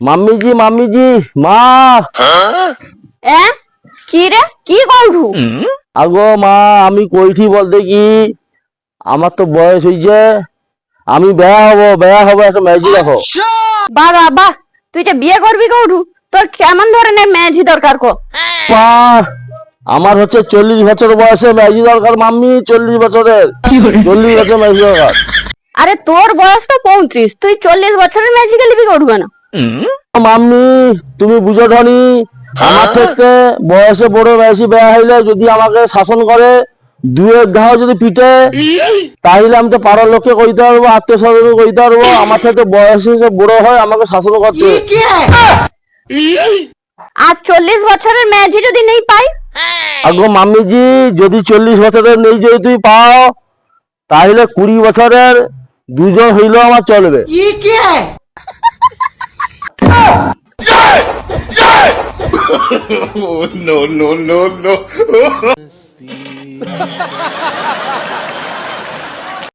মাম্মিজি মাম্মিজি মা। এ কি রে, কি করছু? আগো মা, আমি কইছি বলতে কি, আমার তো বয়স হয়েছে, আমি বেয়া হবো একটা ম্যাজিক রাখো। বাহ বাহ বাহ, তুই যে বিয়ে করবি কৌঠু? তোর কেমন ধরনের মেয়ে দরকার কো? মা, আমার হচ্ছে 40 বছর বয়সে ম্যাজিক দরকার মাম্মি, 40 বছরের, 40 বছর ম্যাজিক দরকার। আরে তোর বয়স তো 35, তুই 40 বছরের ম্যাজিকে লিবি করবি কেন? মাম্মি, তুমি বুঝো ধনি, আমার থেকে বয়সে বড় বেশি বেয়া হইলে যদি আমাকে শাসন করে, দুয়ের ঘাও যদি পিটে, তাহলে আমি তো পাড়ার লোককে কইতে পারবো, আত্মীয় স্বজনকে কইতে পারবো আমার থেকে বয়সে সে বড় হয় আমাকে শাসন করতে। আর 40 বছরের ম্যাজি যদি নেই পাই? আগো মাম্মিজি, যদি 40 বছরের নেই যদি তুই পাও, তাহলে 20 বছরের দুজন হইলেও আমার চলবে। Oh, no, no, no, no.